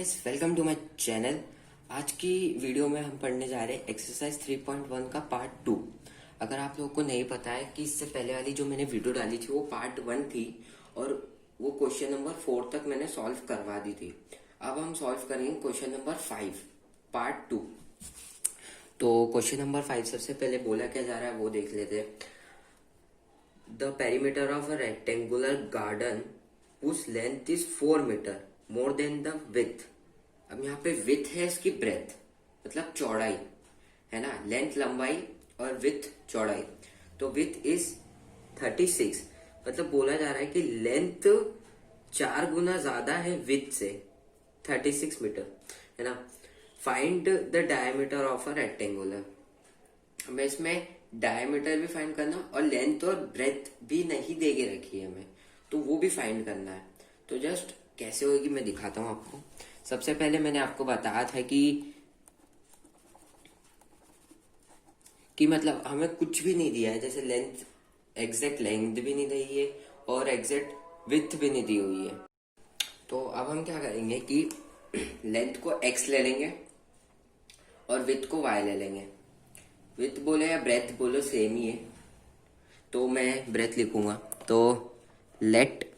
Guys, welcome to my channel. आज की video में हम पढ़ने जा रहे हैं एक्सरसाइज 3.1 का पार्ट 2। अगर आप लोगों को नहीं पता है कि इससे पहले वाली जो मैंने वीडियो डाली थी वो पार्ट 1 थी और वो क्वेश्चन नंबर 4 तक मैंने सॉल्व करवा दी थी। अब हम सॉल्व करेंगे क्वेश्चन नंबर 5 पार्ट 2। तो क्वेश्चन नंबर 5 सबसे पहले बोला क्या जा रहा है वो देख लेते हैं। The perimeter of a rectangular garden whose length is 4 metre more than the width. अब यहाँ पे विथ है इसकी ब्रेथ, मतलब चौड़ाई है ना, लेंथ लंबाई और विथ चौड़ाई। तो विथ इज 36, मतलब बोला जा रहा है कि लेंथ 4 गुना ज्यादा है विथ से, 36 मीटर है ना। Find the diameter of a rectangular. हमें इसमें डायमीटर भी फाइंड करना और लेंथ और ब्रेथ भी नहीं दे के रखी है हमें, तो वो भी फाइंड करना है। तो जस्ट कैसे होगी मैं दिखाता हूं आपको। सबसे पहले मैंने आपको बताया था कि मतलब हमें कुछ भी नहीं दिया है, जैसे लेंथ, एग्जैक्ट लेंथ भी नहीं दी है और एग्जैक्ट विथ भी नहीं दी हुई है। तो अब हम क्या करेंगे कि लेंथ को x ले लेंगे और विथ को y ले लेंगे। विथ बोले या ब्रेथ बोलो सेम ही है, तो मैं ब्रेथ लिखूंगा। तो let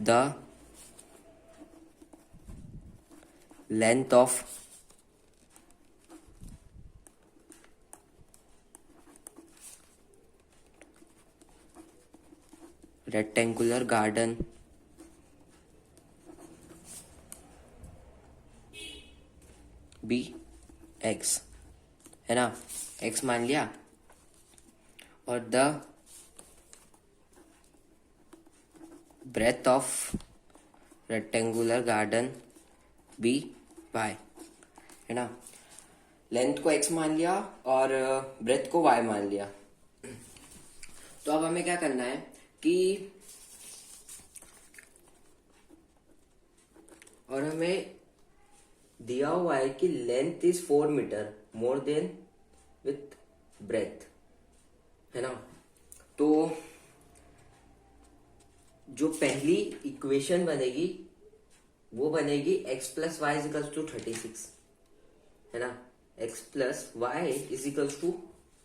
the length of rectangular garden be x, है ना, x मान लिया, और the breadth of rectangular garden be y, है ना। लेंथ को x मान लिया और ब्रेथ को y मान लिया। तो अब हमें क्या करना है कि और हमें दिया हुआ है कि length is 4 metre more than width breadth, है ना। तो जो पहली इक्वेशन बनेगी वो बनेगी x plus y equals to 36, है ना। x plus y equals to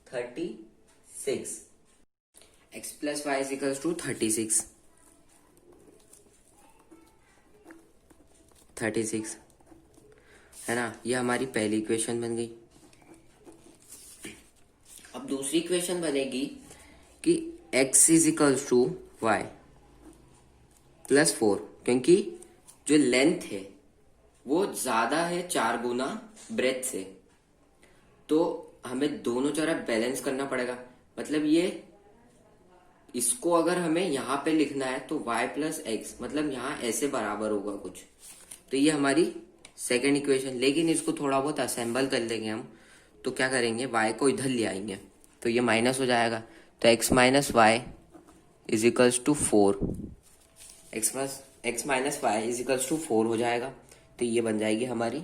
36, x plus y equals to 36, है ना। ये हमारी पहली इक्वेशन बन गई। अब दूसरी इक्वेशन बनेगी कि x equals to y plus 4, क्योंकि जो लेंथ है वो ज्यादा है 4 गुना ब्रेथ से, तो हमें दोनों तरफ बैलेंस करना पड़ेगा। मतलब ये इसको अगर हमें यहाँ पे लिखना है तो y प्लस एक्स, मतलब यहाँ ऐसे बराबर होगा कुछ। तो ये हमारी सेकेंड इक्वेशन, लेकिन इसको थोड़ा बहुत असेंबल कर लेंगे हम। तो क्या करेंगे, y को इधर ले आएंगे तो ये माइनस हो जाएगा। तो x minus y is equals to 4, x minus y is equals to 4 हो जाएगा। तो ये बन जाएगी हमारी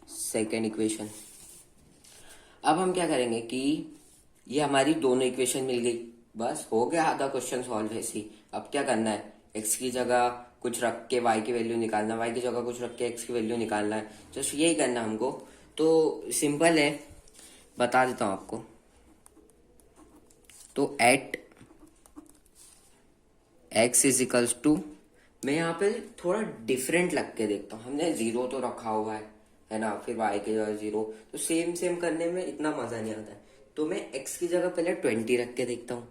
सेकेंड इक्वेशन। अब हम क्या करेंगे कि ये हमारी दोनों इक्वेशन मिल गई, बस हो गया आधा क्वेश्चन सॉल्व ऐसी। अब क्या करना है, x की जगह कुछ रख के y की वैल्यू निकालना, y की जगह कुछ रख के x की वैल्यू निकालना है। जस्ट यही करना हमको। तो सिंपल है, बता देता हूं आपको। तो at x is equals to, मैं यहाँ पे थोड़ा डिफरेंट लग के देखता हूँ। हमने 0 तो रखा हुआ है ना, फिर y की जगह 0, तो सेम करने में इतना मजा नहीं आता है। तो मैं x की जगह पहले 20 रख के देखता हूँ।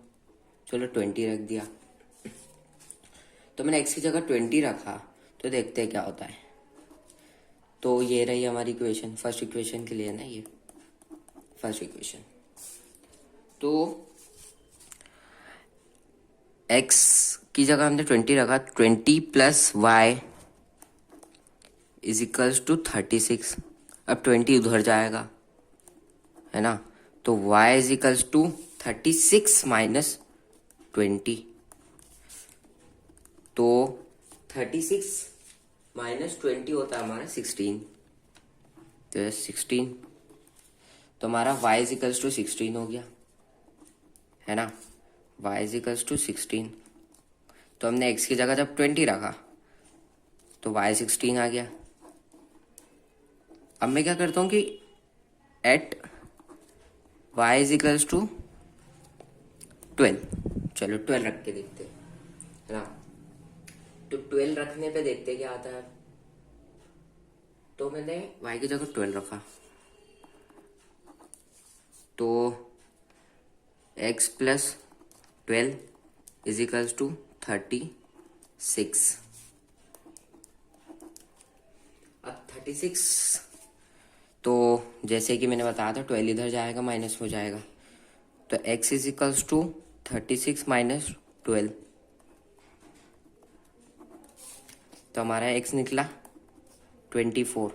चलो 20 रख दिया, तो मैंने x की जगह 20 रखा, तो देखते हैं क्या होता है। तो ये रही हमारी इक्वेशन, फर्स्ट इक्वेशन के लिए ना, ये फर्स्ट इक्वेशन। तो x की जगह हमने 20 रखा, 20 plus y is equals to 36। अब 20 उधर जाएगा, है ना। तो y is equals to 36 minus 20। तो 36 माइनस 20 होता है हमारा 16, तो 16। तो हमारा y इज इक्वल्स टू 16 हो गया, है ना। y is equals to 16। तो हमने x की जगह जब 20 रखा तो y 16 आ गया। अब मैं क्या करता हूँ कि at y is equals to 12, चलो 12 रख के देखते है ना। तो 12 रखने पे देखते क्या आता है। तो मैंने y की जगह 12 रखा तो x plus 12 is equals to 36। अब 36, तो जैसे कि मैंने बताया था 12 इधर जाएगा माइनस हो जाएगा, तो x is equals to 36 minus 12, तो हमारा x निकला 24।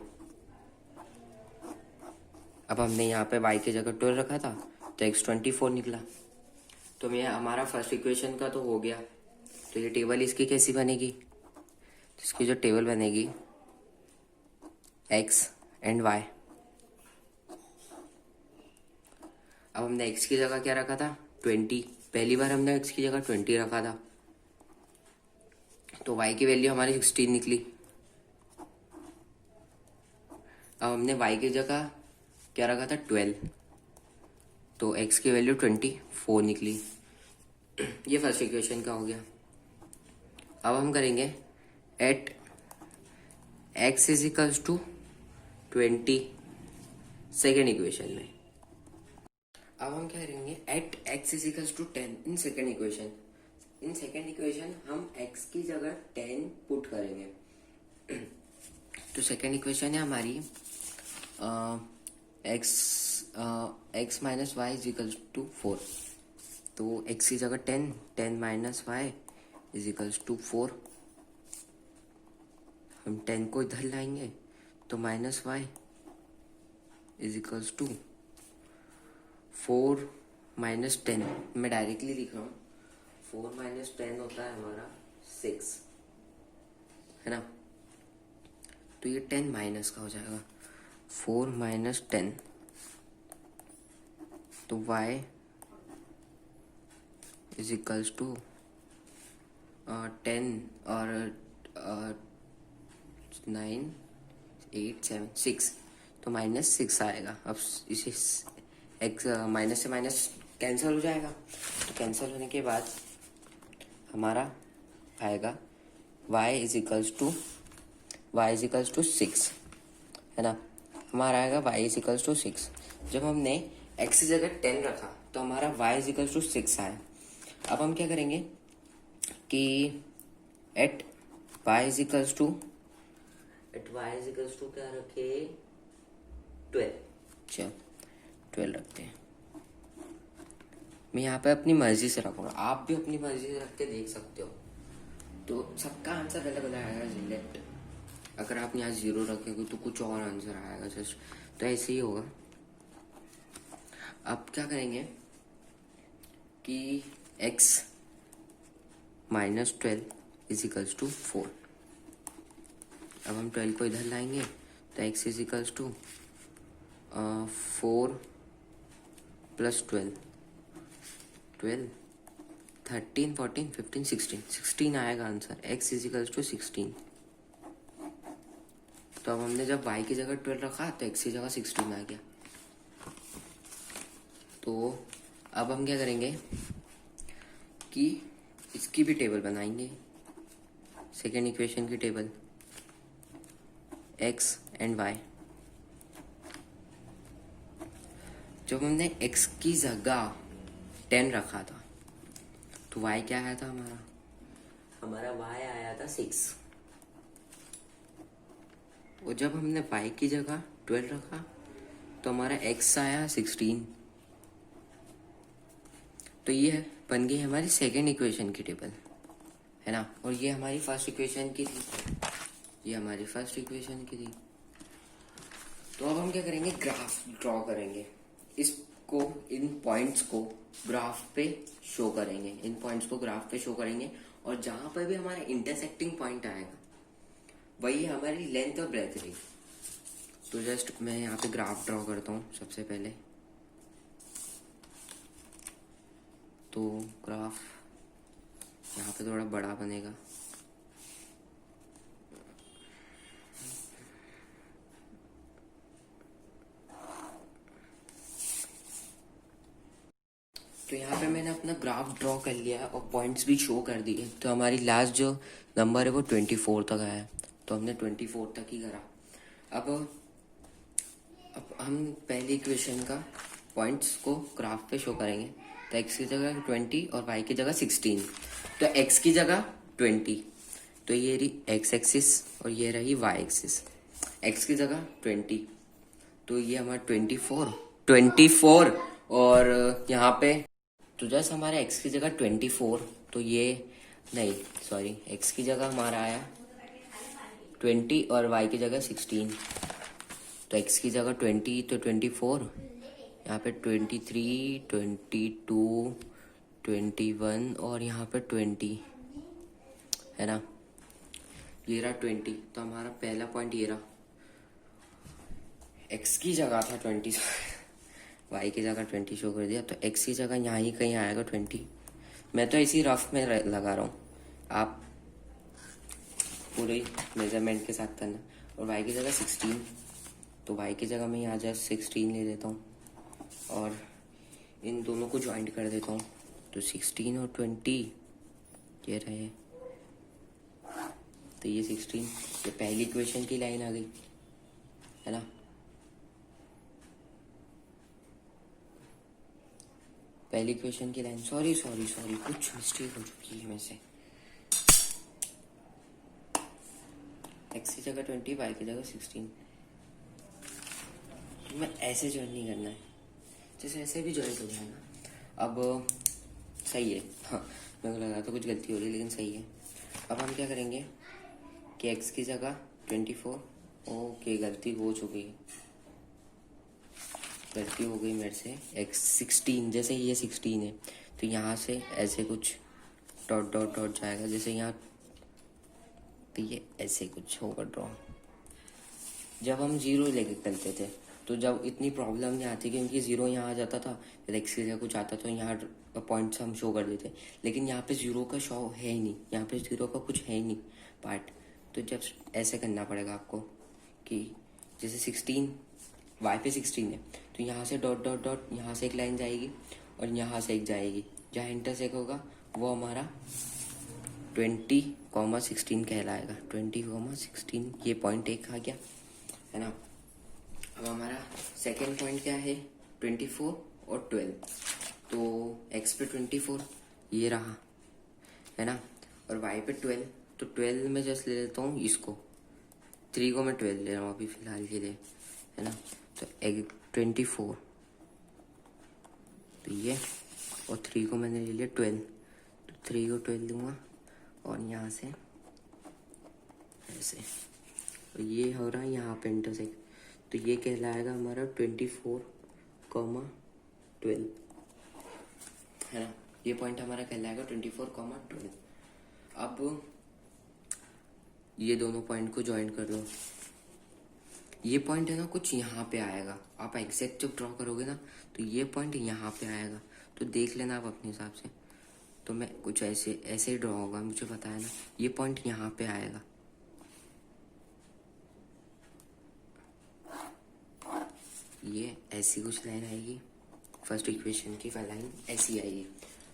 अब हमने यहाँ पे y की जगह 12 रखा था तो x 24 निकला। तो मैं हमारा फर्स्ट इक्वेशन का तो हो गया। तो ये टेबल इसकी कैसी बनेगी, तो इसकी जो टेबल बनेगी x एंड y। अब हमने x की जगह क्या रखा था 20, पहली बार हमने x की जगह 20 रखा था, तो y की वैल्यू हमारी 16 निकली। अब हमने y की जगह क्या रखा था 12, तो x की वैल्यू 24 निकली। ये फर्स्ट इक्वेशन का हो गया। अब हम करेंगे at x is equals to 20 second equation में। अब हम क्या करेंगे at x is equals to 10 in second equation. In second equation हम x की जगह 10 पुट करेंगे। तो सेकेंड इक्वेशन है हमारी x minus y is equals to 4। तो x की जगह 10 minus y is equals to 4। हम 10 को इधर लाएंगे तो minus y is equals to 4 minus 10, मैं डायरेक्टली लिख रहा हूँ। 4 माइनस 10 होता है हमारा 6, है ना। तो ये 10 माइनस का हो जाएगा 4 माइनस 10, तो y इज इक्वल्स टू 10 और 9 8 7 6, तो माइनस 6 आएगा। अब इसे x माइनस से माइनस कैंसिल हो जाएगा, तो कैंसिल होने के बाद हमारा आएगा y इज इक्वल्स टू 6, है ना। हमारा आएगा y इज इक्वल्स टू 6। जब हमने x की जगह 10 रखा तो हमारा y इज इक्वल्स टू 6 आया। अब हम क्या करेंगे कि at y is equals to क्या रखे 12, चलो 12 रखते हैं। मैं यहाँ पे अपनी मर्जी से रखूंगा, आप भी अपनी मर्जी से रख के देख सकते हो। तो सबका आंसर अलग अलग आएगा रिलेट। अगर आप यहाँ 0 रखेंगे तो कुछ और आंसर आएगा जस्ट, तो ऐसे ही होगा। अब क्या करेंगे कि x minus 12 is equals to 4। अब हम 12 को इधर लाएंगे तो x is equals to 4 plus 12 13 14 15 16 आएगा answer. x is equals to 16। तो अब हमने जब y की जगह 12 रखा तो x की जगह 16 आ गया। तो अब हम क्या करेंगे कि इसकी भी टेबल बनाएंगे, सेकेंड इक्वेशन की टेबल x एंड y। जब हमने x की जगह 10 रखा था तो y क्या आया था हमारा y आया था 6। और जब हमने y की जगह 12 रखा तो हमारा x आया 16। तो ये बन गई हमारी सेकेंड इक्वेशन की टेबल, है ना। और ये हमारी फर्स्ट इक्वेशन की थी, ये हमारी फर्स्ट इक्वेशन की थी। तो अब हम क्या करेंगे ग्राफ ड्रॉ करेंगे, इसको इन पॉइंट्स को ग्राफ पे शो करेंगे, इन पॉइंट्स को ग्राफ पे शो करेंगे। और जहां पर भी हमारा इंटरसेक्टिंग पॉइंट आएगा वही हमारी लेंथ और ब्रेथ रहेगी। तो जस्ट मैं यहाँ पे ग्राफ ड्रॉ करता हूँ सबसे पहले। तो ग्राफ यहाँ पे थोड़ा बड़ा बनेगा। तो यहाँ पे मैंने अपना ग्राफ ड्रॉ कर लिया है और पॉइंट्स भी शो कर दिए। तो हमारी लास्ट जो नंबर है वो 24 तक आया है, तो हमने 24 तक ही करा। अब हम पहली इक्वेशन का पॉइंट्स को ग्राफ पे शो करेंगे। तो x की जगह 20 और y की जगह 16। तो x की जगह 20, तो ये रही x एक्सिस और ये रही y एक्सिस। x की जगह 20, तो ये हमारा 24 और यहाँ पे तो जस्ट हमारा x की जगह 24, तो ये नहीं सॉरी x की जगह हमारा आया 20 और y की जगह 16। तो x की जगह 20 तो 24, यहाँ पे 23, 22, 21 और यहाँ पे 20 है ना। ये रहा 20, तो हमारा पहला पॉइंट ये रहा। x की जगह था 20 y की जगह 20 शो कर दिया, तो x की जगह यहाँ ही कहीं आएगा 20। मैं तो इसी रफ में लगा रहा हूँ, आप पूरे मेजरमेंट के साथ करना। और y की जगह 16, तो y की जगह मैं यहाँ जस्ट 16 ले लेता हूँ और इन दोनों को ज्वाइंट कर देता हूँ। तो 16 और 20 ये रहे, तो ये 16, ये पहली इक्वेशन की लाइन आ गई है ना। पहली इक्वेशन की लाइन, सॉरी कुछ मिस्टेक हो चुकी है मेरे से। x की जगह 20, y की जगह 16। मैं ऐसे ज्वाइन नहीं करना है, जैसे ऐसे भी ज्वाइंट हो जाए ना। अब सही है, हाँ मेरे को लगा तो कुछ गलती हो रही, लेकिन सही है। अब हम क्या करेंगे कि x की जगह 24, ओके गलती हो चुकी है, गलती हो गई मेरे से। x 16, जैसे ये 16 है तो यहाँ से ऐसे कुछ डॉट डॉट डॉट जाएगा, जैसे यहाँ, तो ये ऐसे कुछ होगा ड्रॉ। जब हम 0 लेके चलते थे तो जब इतनी प्रॉब्लम नहीं आती, क्योंकि 0 यहाँ आ जाता था, फिर x की जगह कुछ आता तो यहाँ पॉइंट्स हम शो कर देते। लेकिन यहाँ पे 0 का शो है ही नहीं, यहाँ पे 0 का कुछ है ही नहीं पार्ट। तो जब ऐसे करना पड़ेगा आपको कि जैसे 16 y पे 16 है, तो यहाँ से डॉट डॉट डॉट, यहाँ से एक लाइन जाएगी और यहाँ से एक जाएगी, जहाँ इंटरसेक्ट होगा वो हमारा 20,16 कहलाएगा। 20,16 ये पॉइंट एक आ गया है ना। अब हमारा सेकेंड पॉइंट क्या है, 24 और 12। तो x पे 24 ये रहा है ना, और y पे 12, तो 12 में जस्ट ले लेता हूँ इसको, 3 को मैं 12 ले रहा हूँ अभी फिलहाल के लिए है ना। तो 24, तो ये, और 3 को मैंने ले लिया 12, तो 3 को 12 लूँगा और यहाँ से ऐसे, तो ये हो रहा है यहाँ पे इंटरसेक्ट, तो ये कहलाएगा हमारा 24,12 है ना। ये पॉइंट हमारा कहलाएगा 24,12। अब ये दोनों पॉइंट को ज्वाइन कर लो। ये पॉइंट है ना कुछ यहाँ पे आएगा, आप एग्जैक्ट जब ड्रॉ करोगे ना तो ये पॉइंट यहाँ पे आएगा, तो देख लेना आप अपने हिसाब से। तो मैं कुछ ऐसे ऐसे ही ड्रॉ होगा, मुझे पता है ना। ये पॉइंट यहाँ पे आएगा, ये ऐसी कुछ लाइन आएगी, फर्स्ट इक्वेशन की लाइन ऐसी आएगी।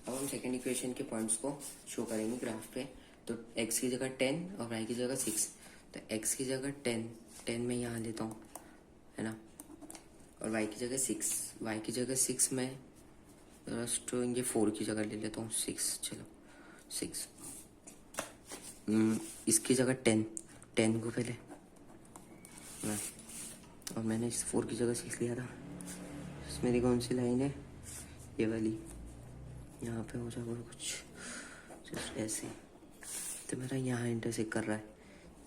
अब हम सेकेंड इक्वेशन के पॉइंट्स को शो करेंगे ग्राफ पे। तो x की जगह 10 और y की जगह 6, तो x की जगह 10 मैं यहाँ लेता हूँ है ना, और y की जगह 6 मैं जस्ट ये 4 की जगह ले लेता हूँ 6, चलो 6। इसकी जगह 10 को पहले ना, और मैंने इस 4 की जगह 6 लिया था। मेरी कौन सी लाइन है, ये वाली, यहाँ पे हो जाएगा कुछ जस्ट ऐसे, तो मेरा यहाँ इंटरसेक्ट कर रहा है।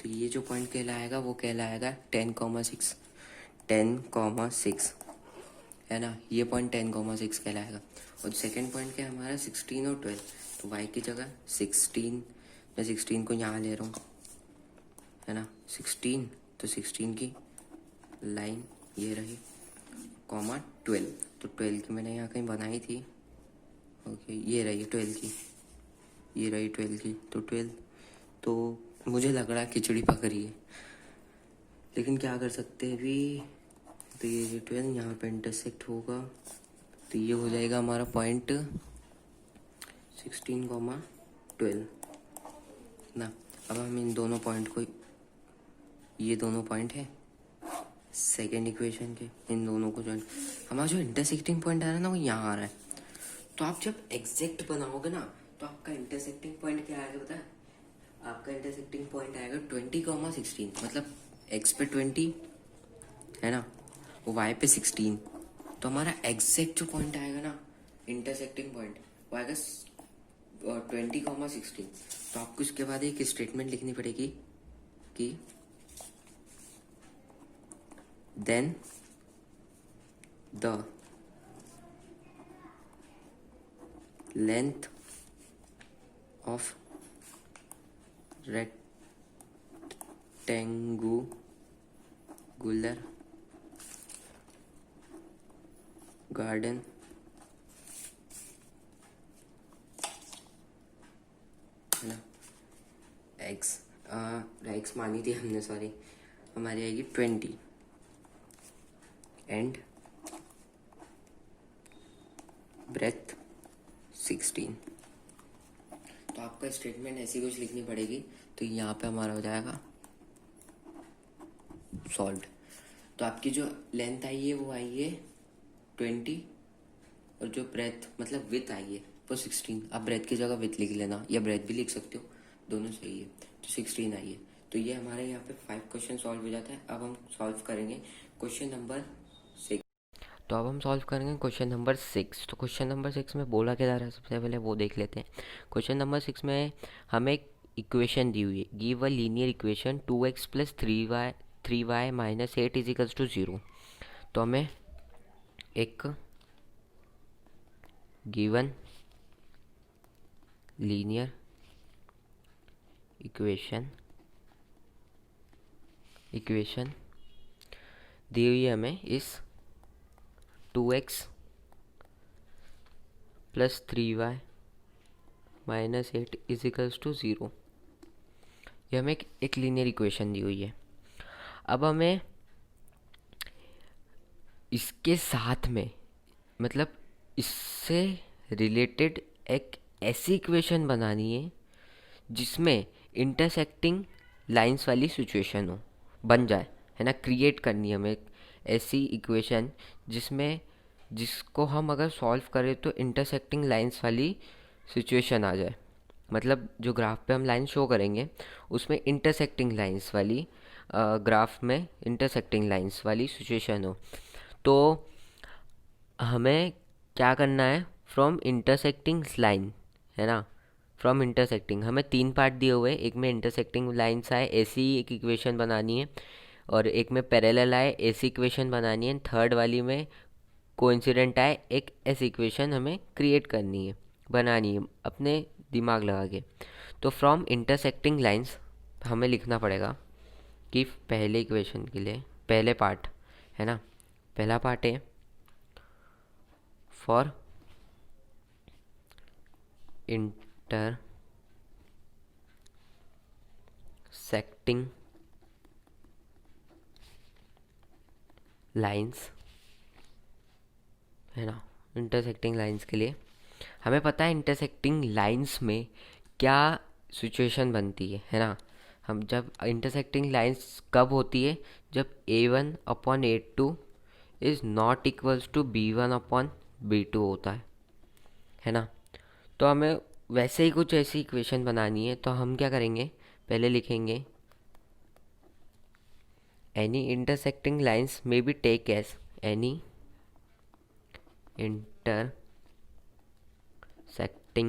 तो ये जो पॉइंट कहलाएगा वो कहलाएगा 10,6 है ना। ये पॉइंट 10,6 कहलाएगा। और सेकंड पॉइंट क्या है हमारा 16 और 12, तो y की जगह 16, मैं 16 को यहाँ ले रहा हूँ है ना। 16, तो 16 की लाइन ये रही, 12, तो 12 की मैंने यहाँ कहीं बनाई थी ओके, ये रही 12 की, ये रही 12 की, तो 12, तो मुझे लग रहा है खिचड़ी पक रही है, लेकिन क्या कर सकते हैं अभी। तो ये 12 यहाँ पे इंटरसेक्ट होगा, तो ये हो जाएगा हमारा पॉइंट 16,12 ना। अब हम इन दोनों पॉइंट को, ये दोनों पॉइंट है सेकेंड इक्वेशन के, इन दोनों को जॉइन, हमारा जो इंटरसेक्टिंग पॉइंट आ रहा है ना वो यहाँ आ रहा है। तो आप जब एग्जैक्ट बनाओगे ना, तो आपका इंटरसेक्टिंग पॉइंट क्या आएगा पता है? आपका इंटरसेक्टिंग पॉइंट आएगा 20,16, मतलब एक्स पे 20 है ना, वाई पे 16। तो हमारा एग्जैक्ट जो पॉइंट आएगा ना, इंटरसेक्टिंग पॉइंट, वो आएगा 20,16। तो आपको इसके बाद एक स्टेटमेंट लिखनी पड़ेगी कि then the length of rectangular garden है ना, एक्स एक्स मानी थी हमने, सॉरी, हमारी आएगी 20 एंड ब्रेथ 16। तो आपका स्टेटमेंट ऐसी कुछ लिखनी पड़ेगी, तो यहाँ पे हमारा हो जाएगा सॉल्व। तो आपकी जो लेंथ आई है वो आई है 20, और जो ब्रेथ मतलब विथ आई है वो 16। आप ब्रेथ की जगह विथ लिख लेना, या ब्रेथ भी लिख सकते हो, दोनों सही है। तो 16 आई है, तो ये हमारे यहाँ पे 5 क्वेश्चन सॉल्व हो जाता है। अब हम सॉल्व करेंगे क्वेश्चन नंबर 6। तो अब हम सॉल्व करेंगे क्वेश्चन नंबर 6। तो क्वेश्चन नंबर 6 में बोला क्या जा रहा है, सबसे पहले वो देख लेते हैं। क्वेश्चन नंबर 6 में हमें एक इक्वेशन दी हुई है, give a linear equation 2x plus 3y minus 8 is equals to 0। तो हमें एक गिवन लीनियर इक्वेशन दी हुई है हमें इस 2x plus 3y minus 8 is equals to 0। ये हमें एक लीनियर इक्वेशन दी हुई है। अब हमें इसके साथ में, मतलब इससे रिलेटेड एक ऐसी इक्वेशन बनानी है जिसमें इंटरसेक्टिंग लाइंस वाली सिचुएशन हो, बन जाए, है ना। क्रिएट करनी है हमें एक ऐसी इक्वेशन जिसको हम अगर सॉल्व करें तो इंटरसेक्टिंग लाइंस वाली सिचुएशन आ जाए। मतलब जो ग्राफ पे हम लाइन शो करेंगे उसमें इंटरसेक्टिंग लाइंस वाली, ग्राफ में इंटरसेक्टिंग लाइंस वाली सिचुएशन हो। तो हमें क्या करना है, फ्रॉम इंटरसेक्टिंग लाइन, है ना, फ्रॉम इंटरसेक्टिंग हमें 3 पार्ट दिए हुए हैं। एक में इंटरसेक्टिंग लाइंस आए, ऐसी एक इक्वेशन बनानी है, और एक में पैरेलल आए, ऐसी इक्वेशन बनानी है, थर्ड वाली में कोइंसिडेंट आए, एक ऐसी इक्वेशन हमें क्रिएट करनी है, बनानी है अपने दिमाग लगा के। तो फ्रॉम इंटरसेक्टिंग लाइंस हमें लिखना पड़ेगा कि पहले इक्वेशन के लिए पहले पार्ट, है ना, पहला पार्ट है फॉर इंटरसेक्टिंग लाइंस, है ना। इंटरसेक्टिंग लाइंस के लिए हमें पता है इंटरसेक्टिंग लाइंस में क्या सिचुएशन बनती है ना। हम जब इंटरसेक्टिंग लाइंस कब होती है, जब a1/a2 is not equals to b1/b2 होता है ना। तो हमें वैसे ही कुछ ऐसी इक्वेशन बनानी है, तो हम क्या करेंगे, पहले लिखेंगे any intersecting lines may be take as any intersecting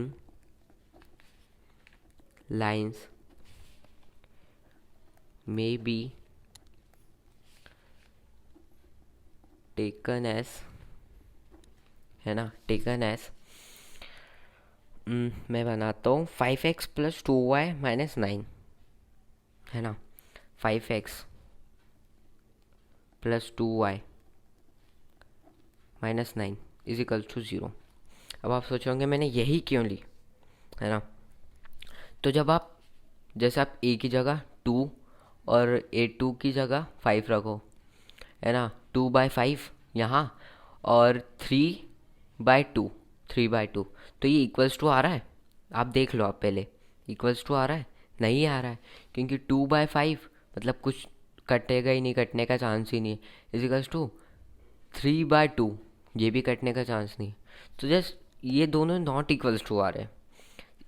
lines may be taken as, है ना, taken as मैं बनाता हूँ 5x प्लस 2y माइनस 9, है ना, 5x plus 2y minus 9 is equal to 0। अब आप सोचोगे मैंने यही क्यों ली, है ना। तो जब आप, जैसे आप ए की जगह 2 और A2 की जगह 5 रखो, है ना, 2/5 यहाँ, और 3/2, 3/2, तो ये इक्वल्स टू आ रहा है। आप देख लो, आप पहले इक्वल्स टू आ रहा है, नहीं आ रहा है, क्योंकि 2/5 मतलब कुछ कटेगा ही नहीं, कटने का चांस ही नहीं है, इजिकल्स टू 3/2, ये भी कटने का चांस नहीं है। तो जस्ट ये दोनों नॉट इक्वल्स टू आ रहे हैं,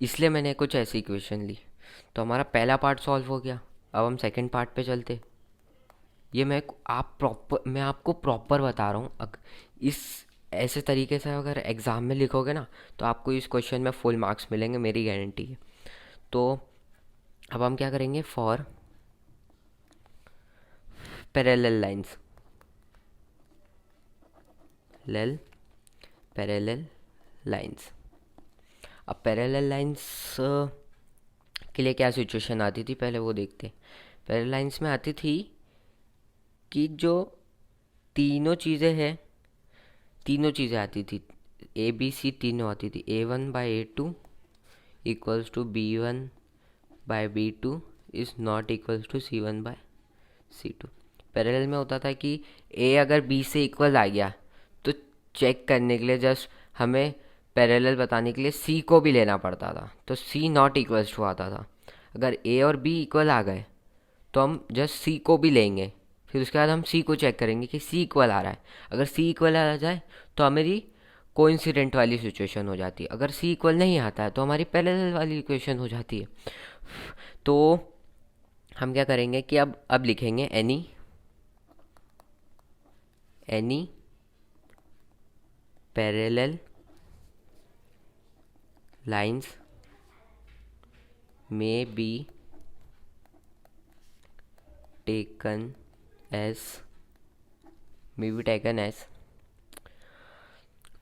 इसलिए मैंने कुछ ऐसी इक्वेशन ली। तो हमारा पहला पार्ट सॉल्व हो गया। अब हम सेकंड पार्ट पे चलते। ये मैं आपको प्रॉपर बता रहा हूँ। इस ऐसे तरीके से अगर एग्ज़ाम में लिखोगे ना, तो आपको इस क्वेश्चन में फुल मार्क्स मिलेंगे, मेरी गारंटी है। तो अब हम क्या करेंगे, फॉर पैरेलल लाइंस, लेल पैरेलल लाइंस। अब पैरेलल लाइंस के लिए क्या सिचुएशन आती थी, पहले वो देखते हैं। पैरेलल लाइंस में आती थी कि जो तीनों चीज़ें हैं, तीनों चीज़ें आती थी, ABC तीनों आती थी। A1/A2 equals to B1/B2 is not equals to C1/C2। Parallel में होता था कि A अगर B से इक्वल आ गया तो चेक करने के लिए जस्ट हमें पैरेलल बताने के लिए C को भी लेना पड़ता था, तो C नॉट इक्वल्स टू आता था। अगर A और B इक्वल आ गए तो हम जस्ट C को भी लेंगे, फिर उसके बाद हम C को चेक करेंगे कि C इक्वल आ रहा है। अगर C इक्वल आ जाए तो हमारी कोइंसिडेंट वाली सिचुएशन हो जाती है, अगर C इक्वल नहीं आता है तो हमारी पैरेलल वाली इक्वेशन हो जाती है। तो हम क्या करेंगे कि अब लिखेंगे एनी पैरेलल लाइंस में बी टेकन एज।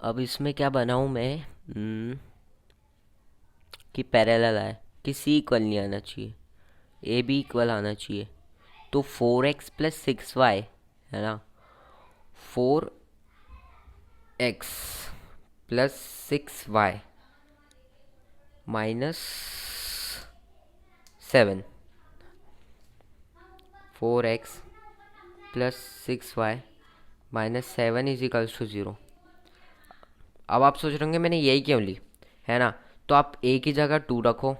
अब इसमें क्या बनाऊँ मैं, कि पैरेलल आए, कि C इक्वल नहीं आना चाहिए, ए बी इक्वल आना चाहिए। तो 4x + 6y, है ना, 4x + 6y -7, 4x + 6y -7 is equals to 0। अब आप सोच रहे होंगे मैंने यही क्यों ली, है ना। तो आप A की जगह 2 रखो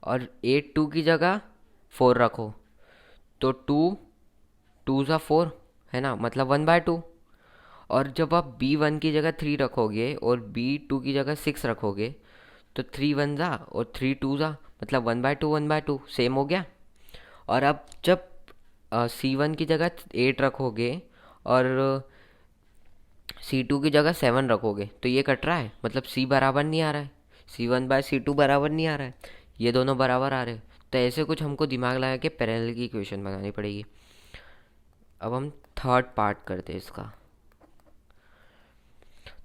और A2 की जगह 4 रखो, तो 2 2 × 4, है ना, मतलब 1/2। और जब आप B1 की जगह 3 रखोगे और B2 की जगह 6 रखोगे, तो 3 1 ज़ा और 3 2 ज़ा, मतलब 1/2 1/2 सेम हो गया। और अब जब C1 की जगह 8 रखोगे और C2 की जगह 7 रखोगे, तो ये कट रहा है, मतलब C बराबर नहीं आ रहा है, C1/C2 बराबर नहीं आ रहा है, ये दोनों बराबर आ रहे हैं। तो ऐसे कुछ हमको दिमाग लगा के पैरेलल की इक्वेशन बनानी पड़ेगी। अब हम थर्ड पार्ट करते हैं इसका।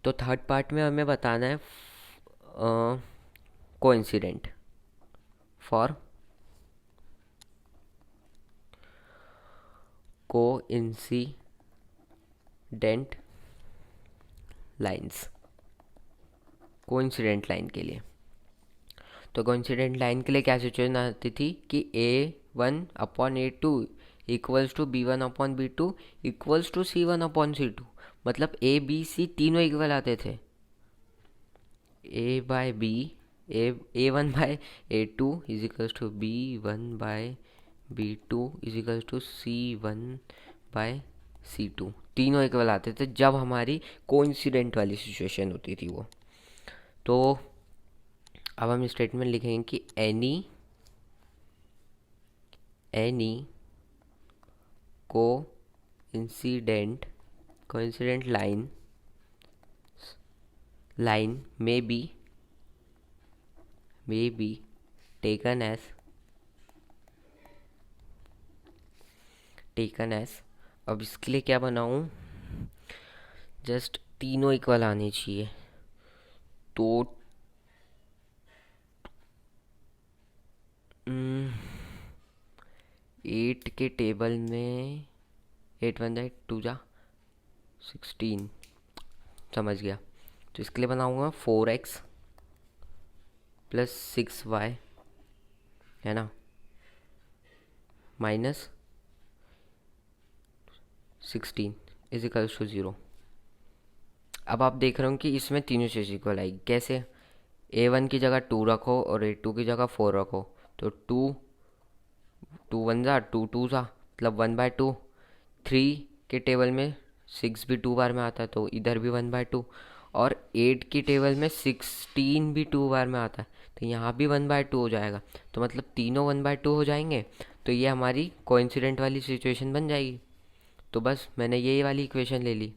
तो थर्ड पार्ट में हमें बताना है coincident, for coincident lines, coincident line के लिए। तो कोइंसिडेंट लाइन के लिए क्या सिचुएशन आती थी कि A1/A2 equals to B1/B2 equals to C1/C2, मतलब ABC तीनों इक्वल आते थे। A1/A2 is equals to B1/B2 is equals to C1/C2, तीनों इक्वल आते थे जब हमारी कोइंसिडेंट वाली सिचुएशन होती थी वो। तो अब हम स्टेटमेंट लिखेंगे कि any coincident line may be taken as। अब इसके लिए क्या बनाऊं, जस्ट तीनों इक्वल आनी चाहिए। तो 8 के टेबल में 8 1 2 जा 16, समझ गया। तो इसके लिए बनाऊंगा 4x प्लस 6y, है ना, माइनस 16 इज इक्वल्स टू 0। अब आप देख रहे हो कि इसमें तीनों चीज़ इक्वल आएगी। कैसे? a1 की जगह 2 रखो और a2 की जगह 4 रखो, तो 2 2 1 ज़ा 2 2 ज़ा मतलब 1/2। 3 के टेबल में 6 भी 2 बार में आता है, तो इधर भी 1/2। और 8 की टेबल में 16 भी 2 बार में आता है, तो यहाँ भी 1/2 हो जाएगा। तो मतलब तीनों 1/2 हो जाएंगे, तो ये हमारी कोइंसिडेंट वाली सिचुएशन बन जाएगी। तो बस मैंने ये वाली इक्वेशन ले ली,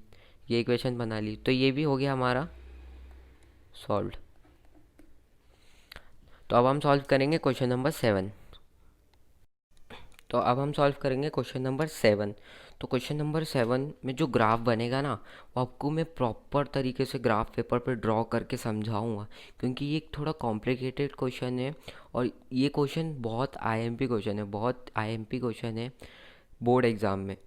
ये इक्वेशन बना ली, तो ये भी हो गया हमारा सॉल्व। तो अब हम सॉल्व करेंगे क्वेश्चन नंबर 7। तो अब हम सॉल्व करेंगे क्वेश्चन नंबर 7। तो क्वेश्चन नंबर 7 में जो ग्राफ बनेगा ना, वो आपको मैं प्रॉपर तरीके से ग्राफ पेपर पर ड्रॉ करके समझाऊंगा, क्योंकि ये एक थोड़ा कॉम्प्लिकेटेड क्वेश्चन है। और ये क्वेश्चन बहुत आईएमपी क्वेश्चन है, बहुत आईएमपी क्वेश्चन है। बोर्ड एग्ज़ाम में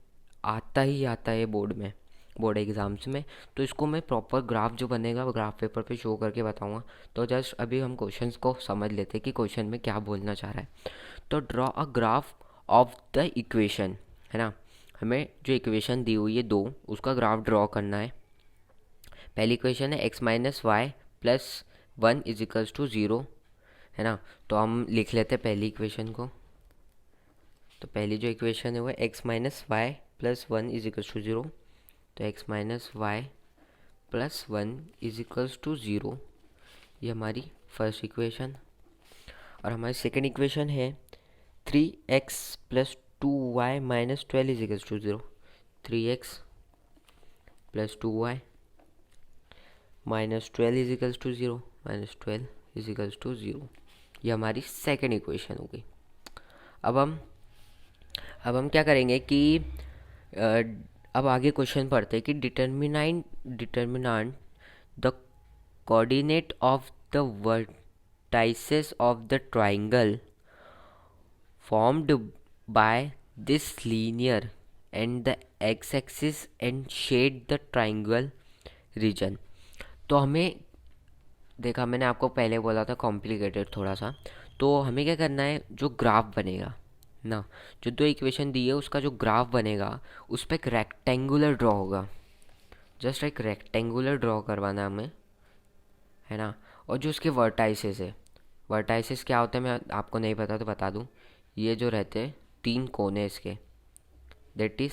आता ही आता है, बोर्ड में, बोर्ड एग्ज़ाम्स में। तो इसको मैं प्रॉपर ग्राफ जो बनेगा वो ग्राफ पेपर पे शो करके बताऊंगा। तो जस्ट अभी हम क्वेश्चंस को समझ लेते हैं कि क्वेश्चन में क्या बोलना चाह रहा है। तो draw a graph of the equation, है ना, हमें जो इक्वेशन दी हुई है दो, उसका ग्राफ ड्रॉ करना है। पहली इक्वेशन है x minus y plus 1 is equals to 0, है ना। तो हम लिख लेते हैं पहली इक्वेशन को। तो पहली जो इक्वेशन है वो x minus y plus 1 is equals to 0। तो x minus y plus 1 is equals to 0, ये हमारी फर्स्ट इक्वेशन। और हमारी सेकेंड इक्वेशन है 3x plus 2y minus 12 is equals to 0। 3x plus 2y minus 12 is equals to 0, minus 12 is equals to 0, ये हमारी second equation हो गई। अब हम क्या करेंगे कि अब आगे क्वेश्चन पढ़ते हैं कि determinant the coordinate of the vertices of the triangle formed by this linear and the x-axis and shade the triangle region। तो हमें देखा, मैंने आपको पहले बोला था कॉम्प्लिकेटेड थोड़ा सा। तो हमें क्या करना है, जो ग्राफ बनेगा ना, जो दो इक्वेशन दी है उसका जो ग्राफ बनेगा उस पर एक रेक्टेंगुलर ड्रॉ होगा। जस्ट एक रेक्टेंगुलर ड्रॉ करवाना है हमें, है ना। और जो उसके वर्टाइसेस है, वर्टाइसेस क्या होते हैं मैं आपको नहीं पता तो बता दूं, ये जो रहते हैं 3 कोने इसके, दैट इज़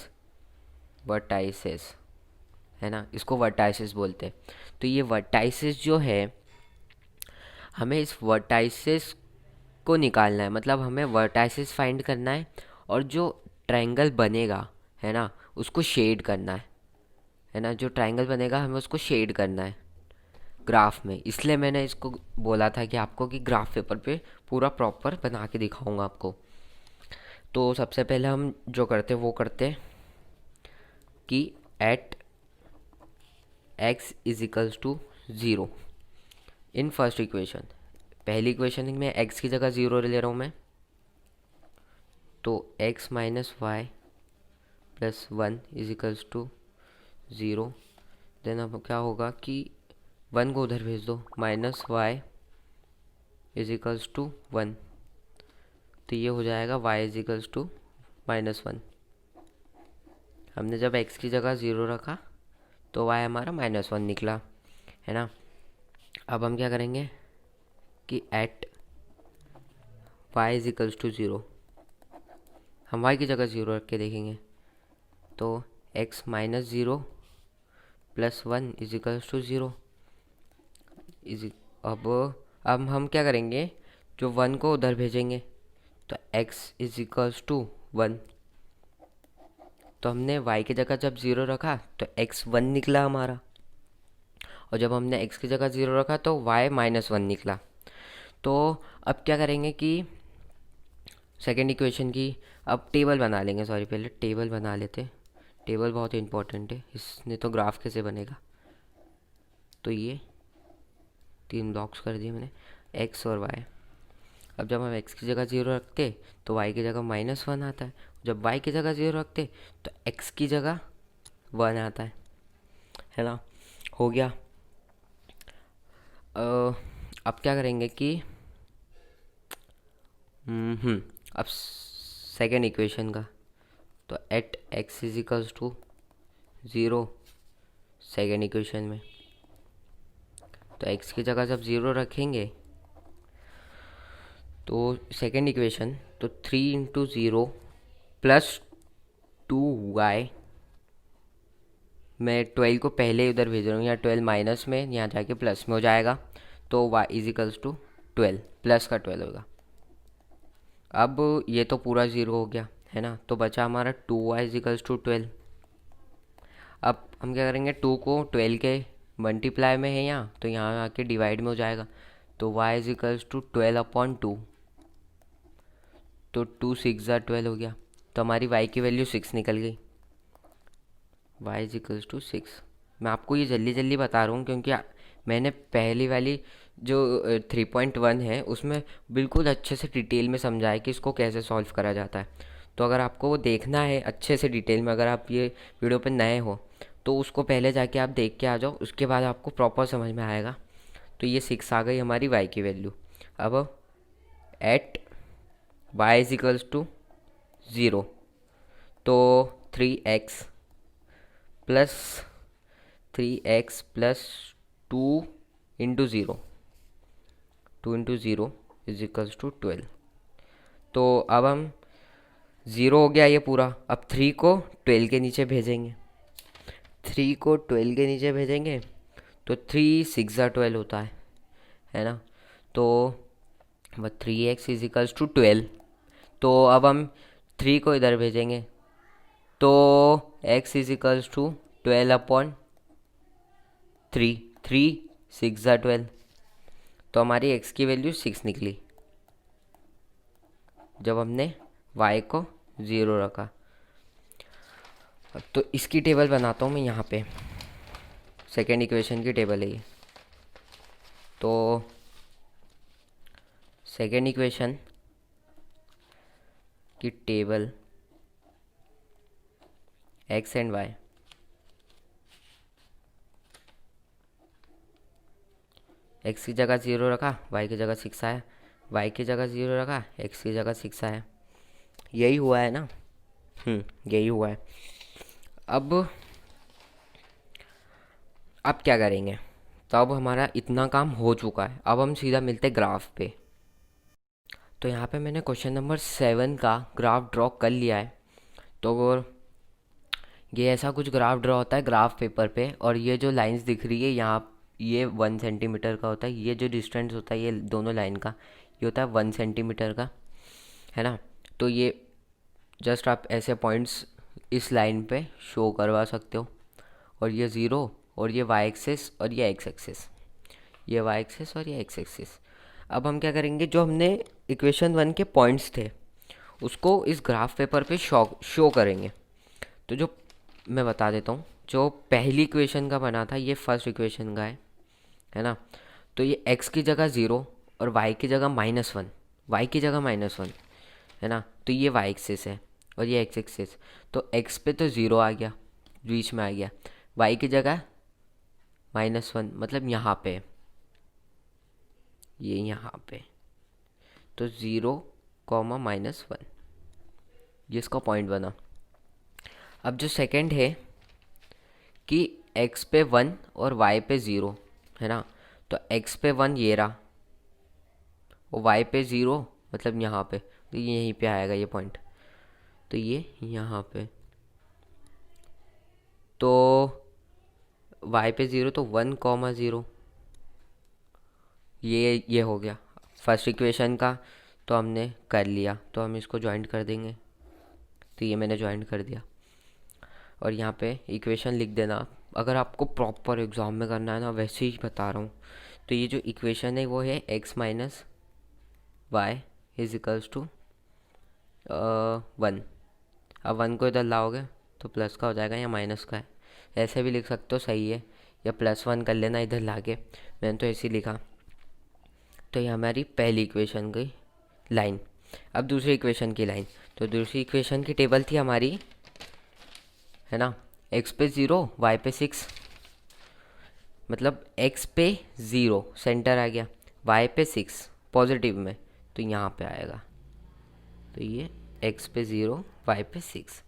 वर्टाइसेस, है ना, इसको वर्टाइसेस बोलते हैं। तो ये वर्टाइसेस जो है, हमें इस वर्टाइसेस को निकालना है, मतलब हमें वर्टाइसेस फाइंड करना है और जो ट्रायंगल बनेगा, है ना, उसको शेड करना है ना। जो ट्रायंगल बनेगा हमें उसको शेड करना है ग्राफ में। इसलिए मैंने इसको बोला था कि आपको कि ग्राफ पेपर पे पूरा प्रॉपर बना के दिखाऊंगा आपको। तो सबसे पहले हम जो करते हैं वो करते हैं कि at x is equals to 0 in first equation. पहली इक्वेशन में x की जगह 0 ले रहा हूँ मैं, तो x minus y plus 1 is equals to 0। Then अब क्या होगा कि 1 को उधर भेज दो, minus y is equals to 1, तो ये हो जाएगा y is equals to minus 1। हमने जब x की जगह 0 रखा तो y हमारा -1 निकला, है ना। अब हम क्या करेंगे कि at y is equals to 0, हम y की जगह 0 रख के देखेंगे। तो x minus 0 plus 1 is equals to 0 अब हम क्या करेंगे, जो 1 को उधर भेजेंगे, तो x इज इक्वल्स टू 1। तो हमने y की जगह जब 0 रखा तो x 1 निकला हमारा, और जब हमने x की जगह 0 रखा तो y -1 निकला। तो अब क्या करेंगे कि सेकेंड इक्वेशन की अब टेबल बना लेंगे। सॉरी, पहले टेबल बना लेते। टेबल बहुत इंपॉर्टेंट है, इसने तो ग्राफ कैसे बनेगा। तो ये 3 ब्लॉक्स कर दिए मैंने, x और y। अब जब हम x की जगह 0 रखते तो y की जगह -1 आता है, जब y की जगह 0 रखते तो x की जगह 1 आता है ना। हो गया। अब क्या करेंगे कि अब सेकेंड इक्वेशन का, तो at x is equals to zero second equation में, तो एक्स की जगह जब ज़ीरो रखेंगे तो सेकेंड इक्वेशन, तो 3 × 0 + 2y, मैं 12 को पहले उधर भेज रहा हूँ, यहाँ 12 माइनस में, यहाँ जाके प्लस में हो जाएगा, तो y is equals to 12, plus का 12 होगा। अब ये तो पूरा ज़ीरो हो गया है ना, तो बचा हमारा 2y इज इक्वल्स टू 12। अब हम क्या करेंगे, 2 को 12 के मल्टीप्लाई में है यहाँ, तो यहाँ आके डिवाइड में हो जाएगा, तो y इज इक्वल्स टू 12/2, तो 2 6 12 हो गया, तो हमारी y की वैल्यू 6 निकल गई। y is equals to 6। मैं आपको ये जल्दी जल्दी बता रहा हूँ क्योंकि मैंने पहली वाली जो 3.1 है उसमें बिल्कुल अच्छे से डिटेल में समझाया कि इसको कैसे सॉल्व करा जाता है। तो अगर आपको वो देखना है अच्छे से डिटेल में, अगर आप ये वीडियो पर नए हो तो उसको पहले जाके आप देख के आ जाओ, उसके बाद आपको प्रॉपर समझ में आएगा। तो ये 6 आ गई हमारी y की वैल्यू। अब at y is equals to 0, तो 3x plus 3x plus 2 into zero, 2 × 0 is equals to 12। तो अब हम ज़ीरो हो गया ये पूरा, अब 3 को 12 के नीचे भेजेंगे, 3 को 12 के नीचे भेजेंगे तो 3 6 12 होता है ना, तो 3x इज इक्वल्स टू 12। तो अब हम 3 को इधर भेजेंगे, तो x इज इक्वल्स टू 12/3, 3 6 12, तो हमारी x की वैल्यू 6 निकली जब हमने y को 0 रखा। अब तो इसकी टेबल बनाता हूँ मैं यहाँ पे, सेकेंड इक्वेशन की टेबल है ये। तो सेकेंड इक्वेशन की table x and y, x की जगह 0 रखा, y की जगह 6 आया, y की जगह 0 रखा, x की जगह 6 आया। यही हुआ है ना, यही हुआ है। अब क्या करेंगे, तो अब हमारा इतना काम हो चुका है, अब हम सीधा मिलते ग्राफ पे। तो यहाँ पे मैंने क्वेश्चन नंबर 7 का ग्राफ ड्रॉ कर लिया है। तो ये ऐसा कुछ ग्राफ ड्रॉ होता है ग्राफ पेपर पे, और ये जो लाइंस दिख रही है यहाँ, ये 1 सेंटीमीटर का होता है, ये जो डिस्टेंस होता है ये दोनों लाइन का, ये होता है 1 सेंटीमीटर का, है ना। तो ये जस्ट आप ऐसे पॉइंट्स इस लाइन पे शो करवा सकते हो, और ये 0, और ये वाई एक्सिस और ये एक्स एक्सिस, ये वाई एक्सिस और ये एक्स एक्सिस। अब हम क्या करेंगे, जो हमने इक्वेशन 1 के पॉइंट्स थे उसको इस ग्राफ पेपर पे शो करेंगे। तो जो मैं बता देता हूँ, जो पहली इक्वेशन का बना था ये फर्स्ट इक्वेशन का है ना। तो ये x की जगह 0 और y की जगह -1, y की जगह -1 है ना, तो ये y एक्सिस है और ये x एक्सिस। तो x पे तो 0 आ गया, बीच में आ गया, y की जगह -1 मतलब यहाँ पे, ये यहाँ पे, तो 0, -1, ये इसका पॉइंट बना। अब जो सेकंड है कि x पे 1 और y पे 0 है ना, तो x पे 1 ये रहा और y पे 0 मतलब यहाँ पे, तो ये यहीं पे आएगा ये पॉइंट, तो ये यहाँ पे, तो y पे 0 तो 1, 0, ये हो गया फर्स्ट इक्वेशन का। तो हमने कर लिया, तो हम इसको ज्वाइंट कर देंगे, तो ये मैंने ज्वाइंट कर दिया। और यहाँ पे इक्वेशन लिख देना, अगर आपको प्रॉपर एग्ज़ाम में करना है ना, वैसे ही बता रहा हूँ। तो ये जो इक्वेशन है वो है x minus y is equals to 1। अब 1 को इधर लाओगे तो प्लस का हो जाएगा या माइनस का है, ऐसे भी लिख सकते हो, सही है, या +1 कर लेना इधर लाके, मैंने तो ऐसे ही लिखा। तो ये हमारी पहली इक्वेशन की लाइन। अब दूसरी इक्वेशन की लाइन, तो दूसरी इक्वेशन की टेबल थी हमारी, है ना, x पे 0 y पे 6, मतलब x पे 0 सेंटर आ गया, y पे 6 पॉजिटिव में, तो यहाँ पे आएगा। तो ये x पे 0 y पे 6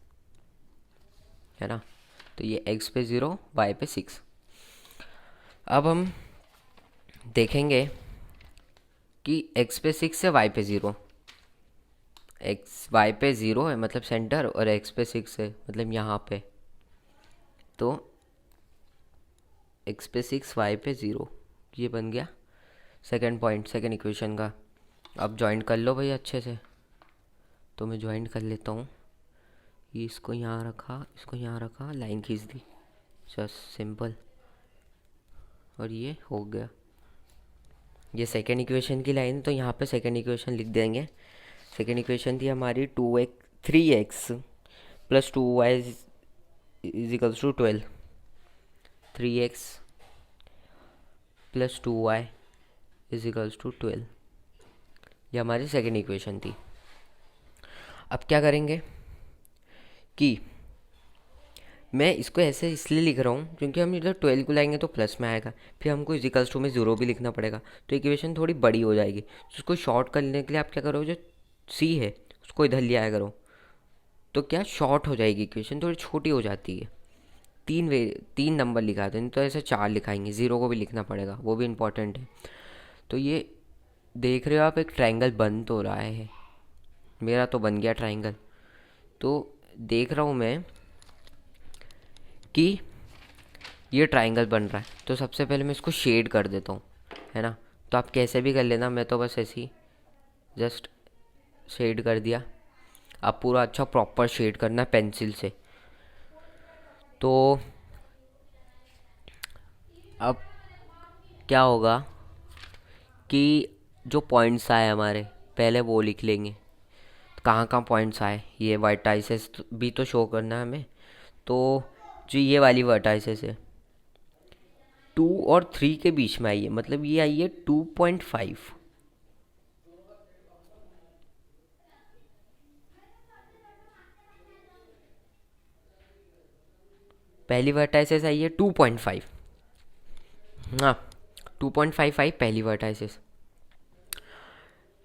है ना। तो ये x पे 0 y पे 6। अब हम देखेंगे कि x पे 6 है y पे 0। x y पे 0 है मतलब सेंटर, और x पे 6 है मतलब यहाँ पे। तो x पे 6 y पे 0, ये बन गया सेकंड पॉइंट सेकंड इक्वेशन का। अब जॉइंट कर लो भाई अच्छे से। तो मैं जॉइंट कर लेता हूँ। ये इसको यहाँ रखा, इसको यहाँ रखा, लाइन खींच दी, जस्ट सिंपल, और ये हो गया। ये सेकेंड इक्वेशन की लाइन, तो यहाँ पे सेकेंड इक्वेशन लिख देंगे। सेकेंड इक्वेशन थी हमारी 3x plus 2y is equals to 12। 3x plus 2y is equals to 12, ये हमारी सेकेंड इक्वेशन थी। अब क्या करेंगे कि मैं इसको ऐसे इसलिए लिख रहा हूँ क्योंकि हम इधर 12 को लाएंगे तो प्लस में आएगा, फिर हमको इजिकल्स टू में 0 भी लिखना पड़ेगा, तो इक्वेशन थोड़ी बड़ी हो जाएगी। तो उसको शॉर्ट करने के लिए आप क्या करो, जो सी है उसको इधर ले आया करो, तो क्या शॉर्ट हो जाएगी इक्वेशन, थोड़ी छोटी हो जाती है। 3 नंबर लिखा दें, तो ऐसे 4 लिखाएंगे, 0 को भी लिखना पड़ेगा, वो भी इम्पोर्टेंट है। तो ये देख रहे हो आप, एक ट्राइंगल बन तो रहा है, मेरा तो बन गया ट्राइंगल। तो देख रहा हूँ मैं कि ये ट्राइंगल बन रहा है, तो सबसे पहले मैं इसको शेड कर देता हूँ, है ना। तो आप कैसे भी कर लेना, मैं तो बस ऐसे ही जस्ट शेड कर दिया। आप पूरा अच्छा प्रॉपर शेड करना है पेंसिल से। तो अब क्या होगा कि जो पॉइंट्स आए हमारे, पहले वो लिख लेंगे कहाँ कहाँ पॉइंट्स आए। ये वर्टाइसेस भी तो शो करना है हमें। तो जो ये वाली वर्टाइसेस है 2 और 3 के बीच में आई है, मतलब ये आई है 2.5। पहली वर्टाइसेस आई है 2.5, हाँ 2.5 आई पहली वर्टाइसेस।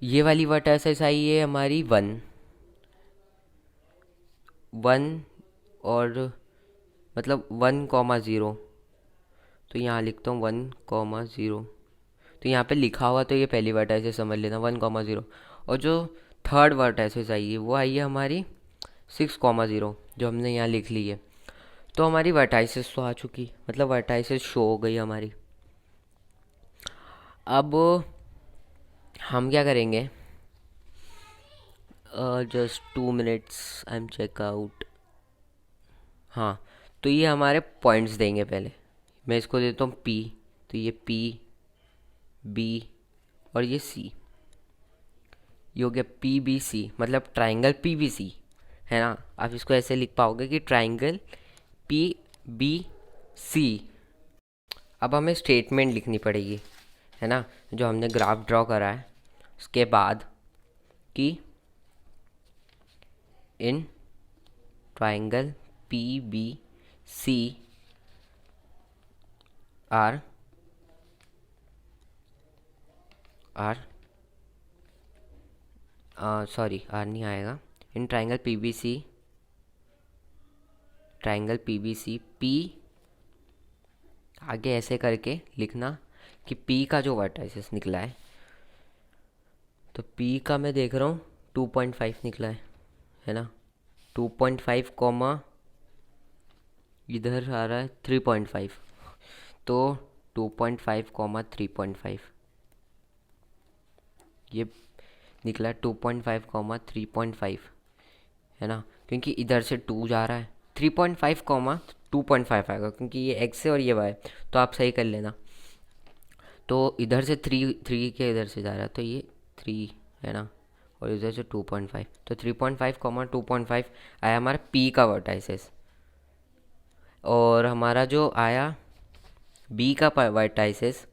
ये वाली वर्टाइसेस आई है हमारी 1 और मतलब 1,0। तो यहाँ लिखता हूँ 1,0। तो यहाँ पे लिखा हुआ तो ये पहली वर्टाइसेस समझ लेना 1,0। और जो थर्ड वर्टाइसेस आई है वो आई है हमारी 6,0, जो हमने यहाँ लिख ली है। तो हमारी वर्टाइसेस तो आ चुकी, मतलब वर्टाइसेस शो हो गई हमारी। अब हम क्या करेंगे, just 2 minutes, I am check out. हाँ, तो ये हमारे पॉइंट्स देंगे। पहले मैं इसको देता हूँ P, तो ये P B और ये C, ये हो गया PBC, मतलब ट्राइंगल PBC, है ना। आप इसको ऐसे लिख पाओगे कि ट्राइंगल PBC। अब हमें स्टेटमेंट लिखनी पड़ेगी, है ना, जो हमने ग्राफ ड्रॉ करा है उसके बाद, कि in triangle PBC R sorry R नहीं आएगा। इन ट्राइंगल PBC P आगे ऐसे करके लिखना कि P का जो वर्टाइसेस निकला है, तो P का मैं देख रहा हूँ 2.5 निकला है ना। 2.5 कॉमा इधर आ रहा है 3.5, तो 2.5 कॉमा 3.5 ये निकला 2.5 कॉमा 3.5, है ना, क्योंकि इधर से 2 जा रहा है। 3.5 कॉमा 2.5 आएगा क्योंकि ये x है और ये y, तो आप सही कर लेना। तो इधर से 3 के इधर से जा रहा है, तो ये 3 है ना, और इधर से 2.5, तो 3.5 कॉमा 2.5 आया हमारा P का वर्टाइसेस। और हमारा जो आया B का वर्टाइसेस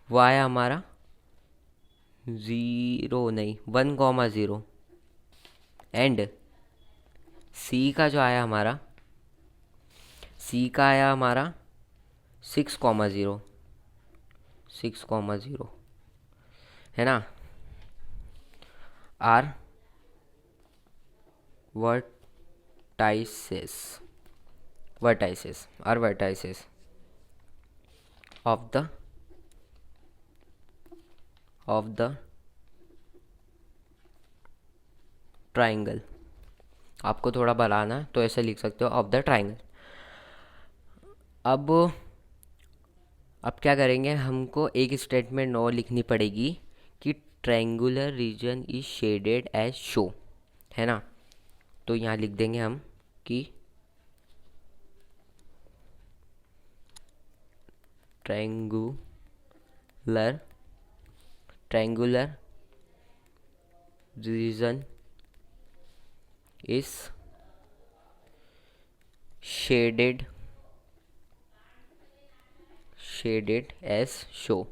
वो आया हमारा 0 नहीं 1,0। एंड C का जो आया हमारा, C का आया हमारा 6,0 6,0 है ना, are vertices are vertices of the triangle. आपको थोड़ा बनाना है तो ऐसे लिख सकते हो, ऑफ द ट्राइंगल। अब क्या करेंगे, हमको एक स्टेटमेंट और लिखनी पड़ेगी कि triangular region is shaded as show, है ना। तो यहाँ लिख देंगे हम कि triangular region is shaded as show.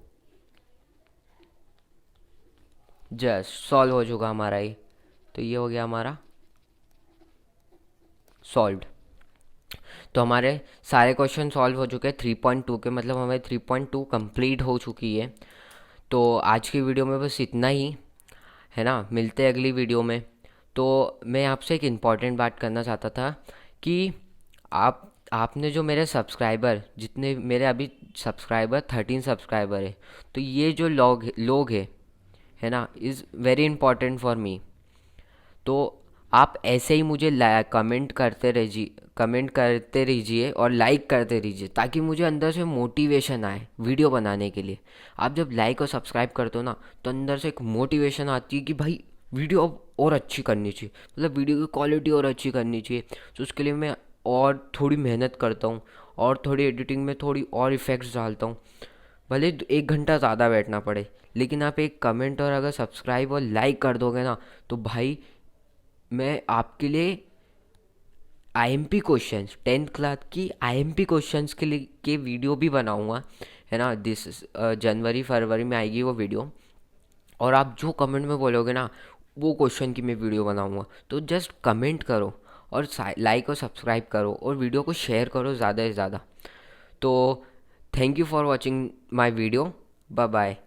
Just solve हो चुका हमारा ये, तो ये हो गया हमारा सॉल्व्ड। तो हमारे सारे क्वेश्चन सॉल्व हो चुके हैं 3.2 के, मतलब हमारे 3.2 कंप्लीट हो चुकी है। तो आज की वीडियो में बस इतना ही, है ना। मिलते हैं अगली वीडियो में। तो मैं आपसे एक इम्पॉर्टेंट बात करना चाहता था कि आपने जो मेरे सब्सक्राइबर, जितने मेरे अभी सब्सक्राइबर 13 सब्सक्राइबर है, तो ये जो लोग है ना, is very important for me. तो आप ऐसे ही मुझे कमेंट करते रहिए और लाइक करते रहिए, ताकि मुझे अंदर से मोटिवेशन आए वीडियो बनाने के लिए। आप जब लाइक और सब्सक्राइब करते हो ना, तो अंदर से एक मोटिवेशन आती है कि भाई वीडियो अब और अच्छी करनी चाहिए, मतलब वीडियो की क्वालिटी और अच्छी करनी चाहिए। तो उसके लिए मैं और थोड़ी मेहनत करता हूँ, और थोड़ी एडिटिंग में थोड़ी और इफ़ेक्ट्स डालता हूँ। भले 1 घंटा ज़्यादा बैठना पड़े, लेकिन आप एक कमेंट और अगर सब्सक्राइब और लाइक कर दोगे ना, तो भाई मैं आपके लिए आईएमपी क्वेश्चंस, 10th क्लास की आईएमपी क्वेश्चंस के वीडियो भी बनाऊंगा, है ना। जनवरी फरवरी में आएगी वो वीडियो। और आप जो कमेंट में बोलोगे ना, वो क्वेश्चन की मैं वीडियो बनाऊंगा। तो जस्ट कमेंट करो और लाइक और सब्सक्राइब करो और वीडियो को शेयर करो ज़्यादा से ज़्यादा। तो thank you for watching my video. Bye bye.